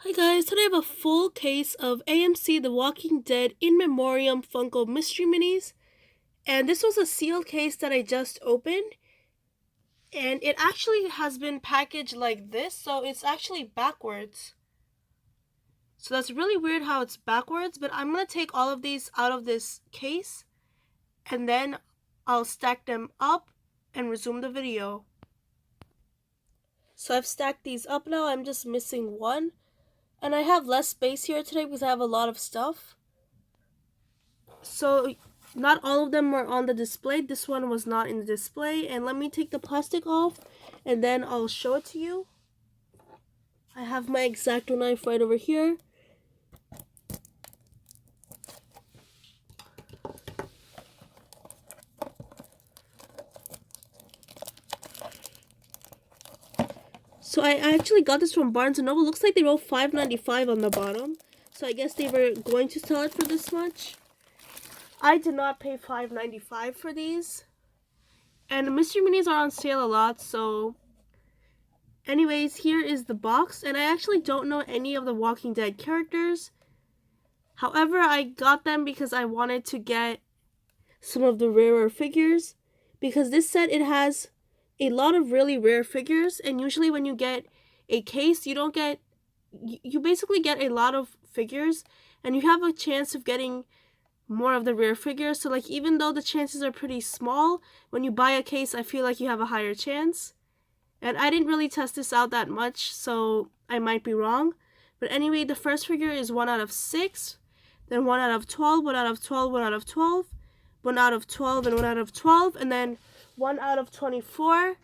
Hi guys, today I have a full case of AMC The Walking Dead In Memoriam Funko Mystery Minis. And this was a sealed case that I just opened. And it actually has been packaged like this, so it's actually backwards. So that's really weird how it's backwards, but I'm going to take all of these out of this case. And then I'll stack them up and resume the video. So I've stacked these up now, I'm just missing one. And I have less space here today because I have a lot of stuff. So not all of them were on the display. This one was not in the display. And let me take the plastic off and then I'll show it to you. I have my X-Acto knife right over here. So I actually got this from Barnes & Noble. Looks like they wrote $5.95 on the bottom. So I guess they were going to sell it for this much. I did not pay $5.95 for these. And the mystery minis are on sale a lot, so anyways, here is the box. And I actually don't know any of the Walking Dead characters. However, I got them because I wanted to get some of the rarer figures. Because this set, it has a lot of really rare figures. And usually when you get a case, you basically get a lot of figures. And you have a chance of getting more of the rare figures. So like even though the chances are pretty small, when you buy a case, I feel like you have a higher chance. And I didn't really test this out that much, so I might be wrong. But anyway, the first figure is 1 out of 6, then 1 out of 12, 1 out of 12, 1 out of 12, 1 out of 12, and 1 out of 12, and then 1 out of 24,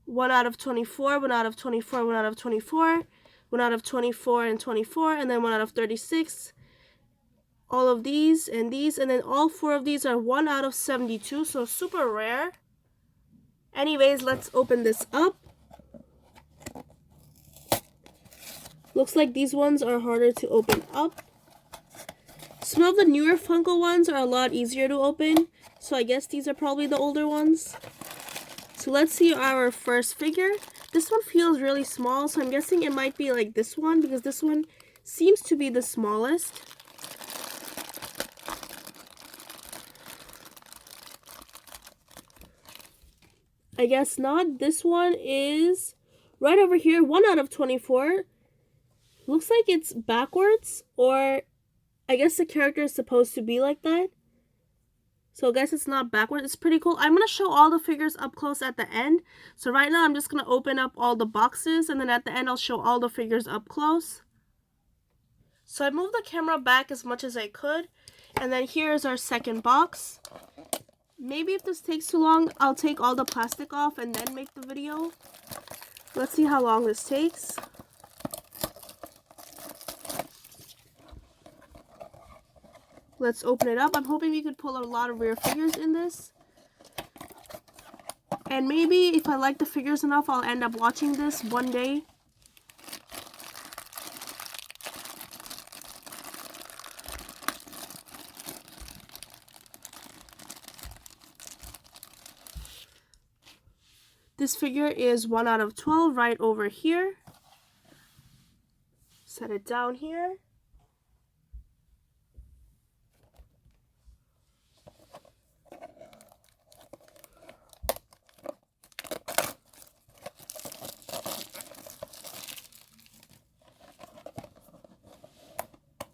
1 out of 24, 1 out of 24, 1 out of 24, 1 out of 24 and 24, and then 1 out of 36. All of these, and then all 4 of these are 1 out of 72, so super rare. Anyways, let's open this up. Looks like these ones are harder to open up. Some of the newer Funko ones are a lot easier to open, so I guess these are probably the older ones. So let's see our first figure. This one feels really small, so I'm guessing it might be like this one, because this one seems to be the smallest. I guess not. This one is right over here, 1 out of 24. Looks like it's backwards, or I guess the character is supposed to be like that. So I guess it's not backwards. It's pretty cool. I'm going to show all the figures up close at the end. So right now I'm just going to open up all the boxes, and then at the end I'll show all the figures up close. So I moved the camera back as much as I could. And then here's our second box. Maybe if this takes too long, I'll take all the plastic off and then make the video. Let's see how long this takes. Let's open it up. I'm hoping we could pull a lot of rare figures in this. And maybe if I like the figures enough, I'll end up watching this one day. This figure is 1 out of 12 right over here. Set it down here.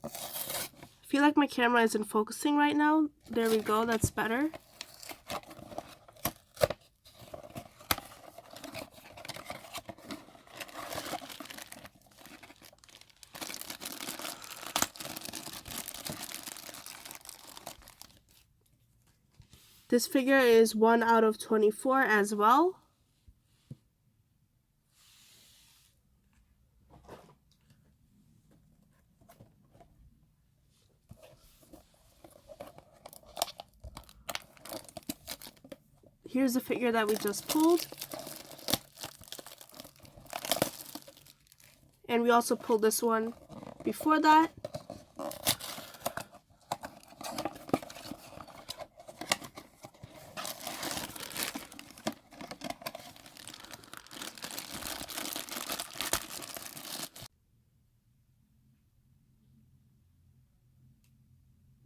I feel like my camera isn't focusing right now. There we go, that's better. This figure is 1 out of 24 as well. Here's the figure that we just pulled. And we also pulled this one before that.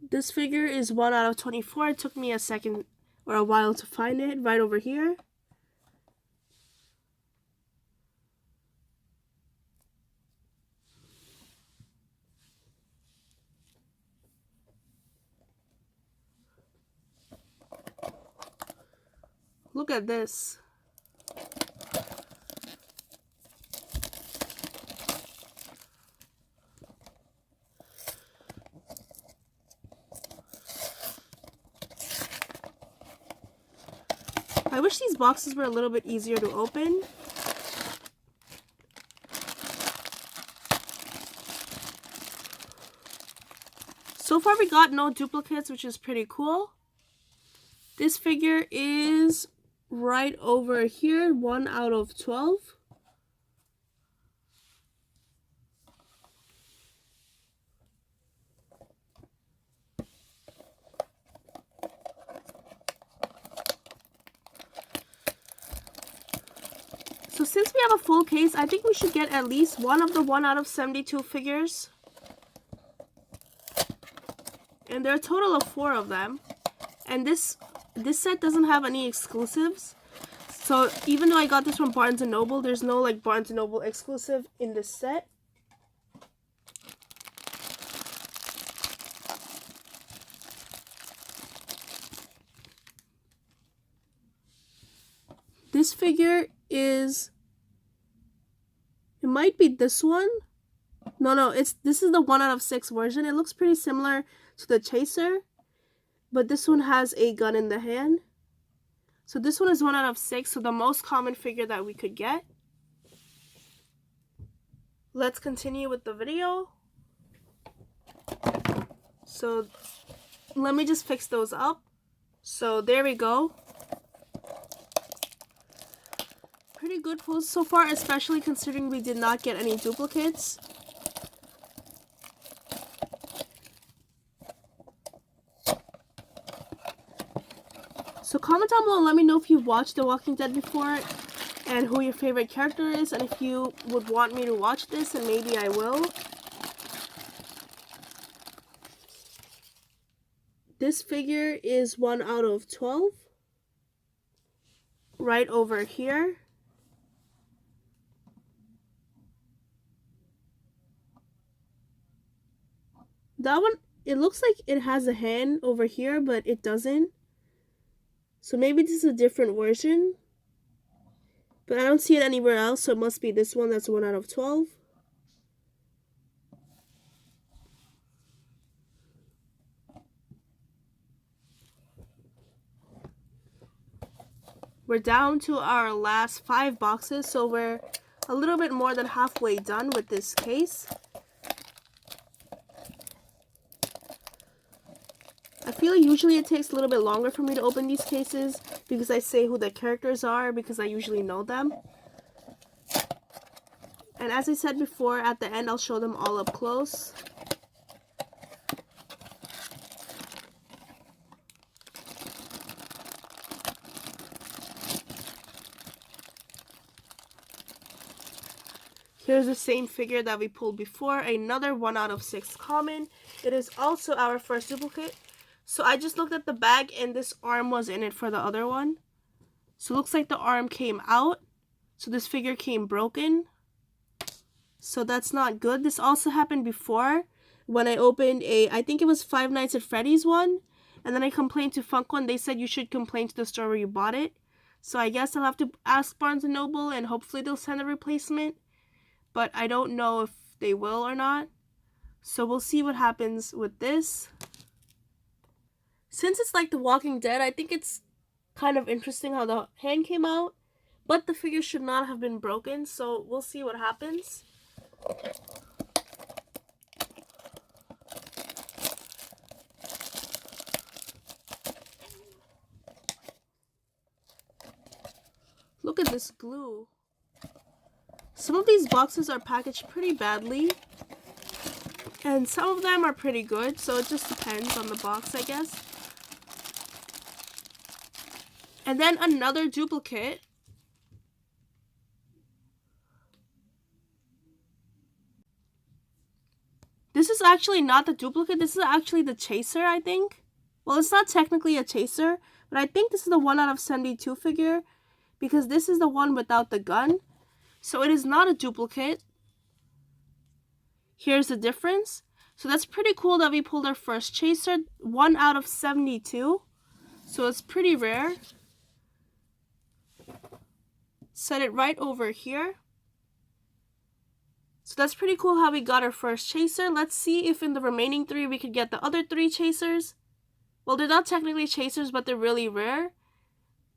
This figure is 1 out of 24. It took me a second or a while to find it. Right over here. Look at this. I wish these boxes were a little bit easier to open. So far we got no duplicates, which is pretty cool. This figure is right over here, 1 out of 12. So since we have a full case, I think we should get at least one of the 1 out of 72 figures. And there are a total of 4 of them. And this set doesn't have any exclusives. So even though I got this from Barnes & Noble, there's no like Barnes & Noble exclusive in this set. This figure is, it might be this one. No, this is the 1 out of 6 version. It looks pretty similar to the Chaser, but this one has a gun in the hand. So this one is 1 out of 6, so the most common figure that we could get. Let's continue with the video. So let me just fix those up. So there we go. Pretty good pulls so far, especially considering we did not get any duplicates. So comment down below and let me know if you've watched The Walking Dead before and who your favorite character is, and if you would want me to watch this, and maybe I will. This figure is 1 out of 12. Right over here. That one, it looks like it has a hand over here, but it doesn't. So maybe this is a different version. But I don't see it anywhere else, so it must be this one that's 1 out of 12. We're down to our last 5 boxes, so we're a little bit more than halfway done with this case. I feel usually it takes a little bit longer for me to open these cases because I say who the characters are, because I usually know them. And as I said before, at the end I'll show them all up close. Here's the same figure that we pulled before, another 1 out of 6 common. It is also our first duplicate. So I just looked at the bag and this arm was in it for the other one. So it looks like the arm came out. So this figure came broken. So that's not good. This also happened before when I opened I think it was Five Nights at Freddy's one. And then I complained to Funko and they said you should complain to the store where you bought it. So I guess I'll have to ask Barnes & Noble and hopefully they'll send a replacement. But I don't know if they will or not. So we'll see what happens with this. Since it's like The Walking Dead, I think it's kind of interesting how the hand came out. But the figure should not have been broken, so we'll see what happens. Look at this glue. Some of these boxes are packaged pretty badly. And some of them are pretty good, so it just depends on the box, I guess. And then another duplicate. this is actually not the duplicate. This is actually the chaser, I think. Well, it's not technically a chaser, but I think this is the 1 out of 72 figure because this is the one without the gun. So it is not a duplicate. Here's the difference. So that's pretty cool that we pulled our first chaser. 1 out of 72. So it's pretty rare. Set it right over here. So that's pretty cool how we got our first chaser. Let's see if in the remaining 3 we could get the other 3 chasers. Well, they're not technically chasers, but they're really rare.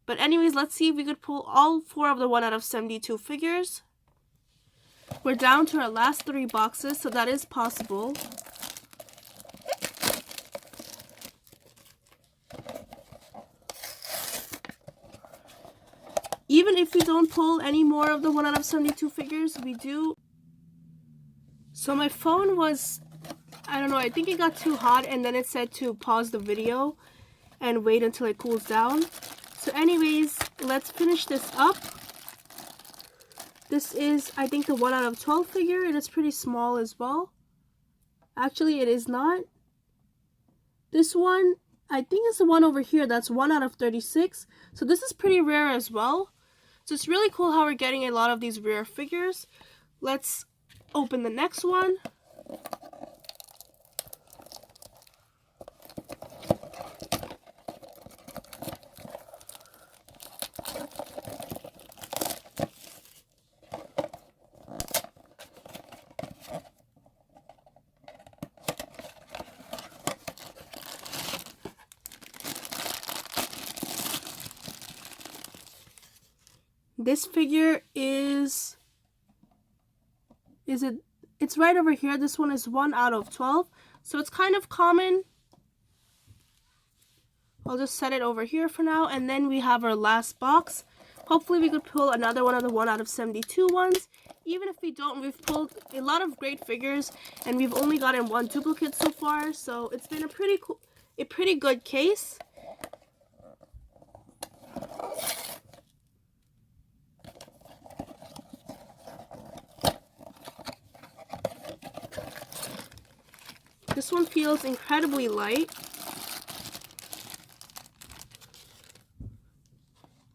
But anyways, let's see if we could pull all 4 of the 1 out of 72 figures. We're down to our last 3 boxes, so that is possible. Even if we don't pull any more of the 1 out of 72 figures, we do. So my phone was, I don't know, I think it got too hot and then it said to pause the video and wait until it cools down. So anyways, let's finish this up. This is, I think, the 1 out of 12 figure. It is pretty small as well. Actually, it is not. This one, I think it's the one over here. That's 1 out of 36. So this is pretty rare as well. So it's really cool how we're getting a lot of these rare figures. Let's open the next one. This figure is it? It's right over here. This one is 1 out of 12. So it's kind of common. I'll just set it over here for now. And then we have our last box. Hopefully we could pull another one of the 1 out of 72 ones. Even if we don't, we've pulled a lot of great figures. And we've only gotten 1 duplicate so far. So it's been a pretty good case. This one feels incredibly light.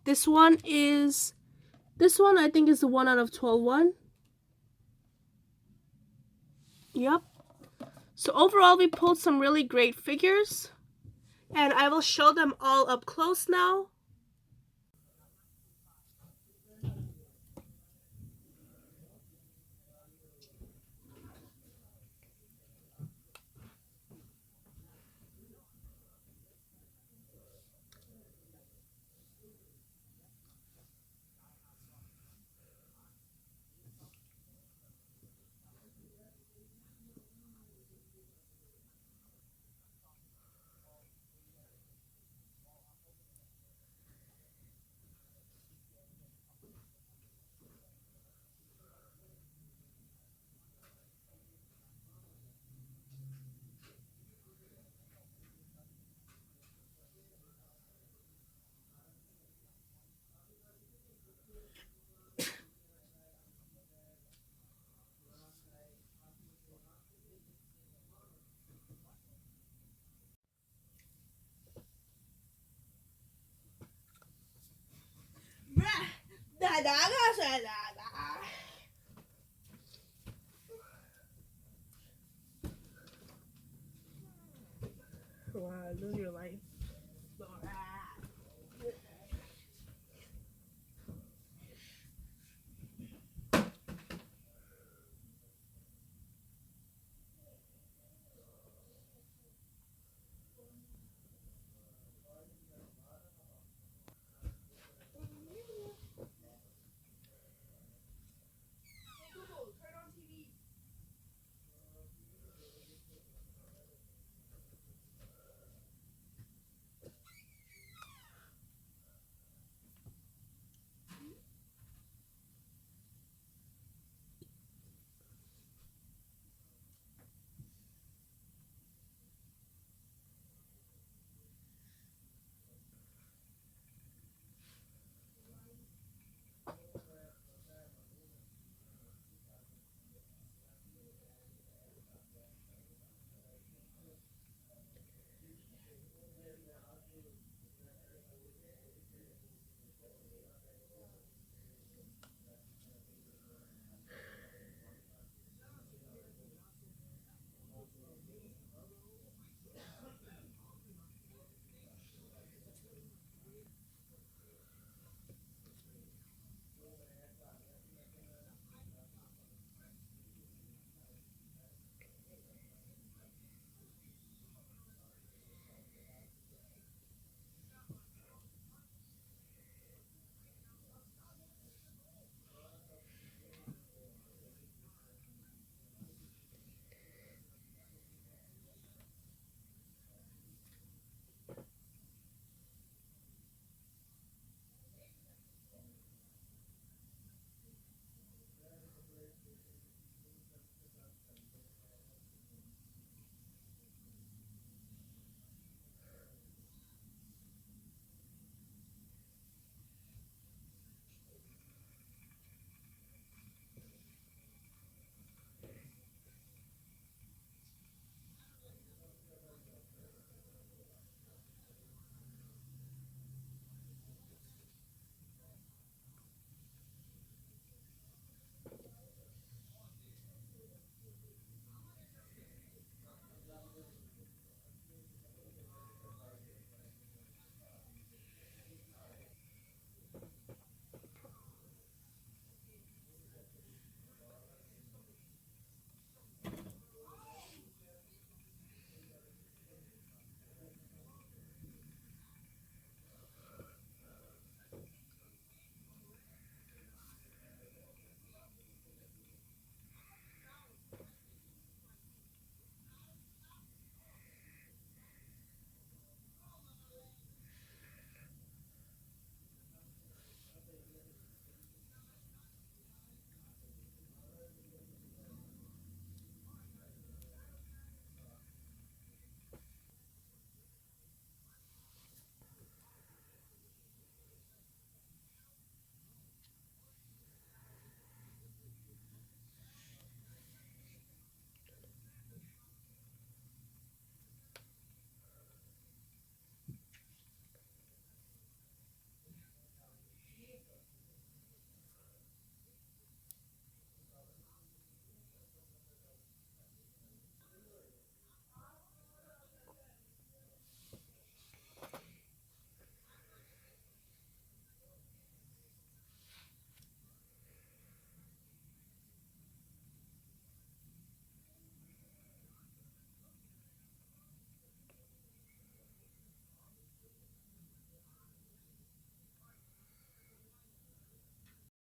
This one I think is the 1 out of 12 one. Yep. So overall we pulled some really great figures. And I will show them all up close now. Wow, lose your life.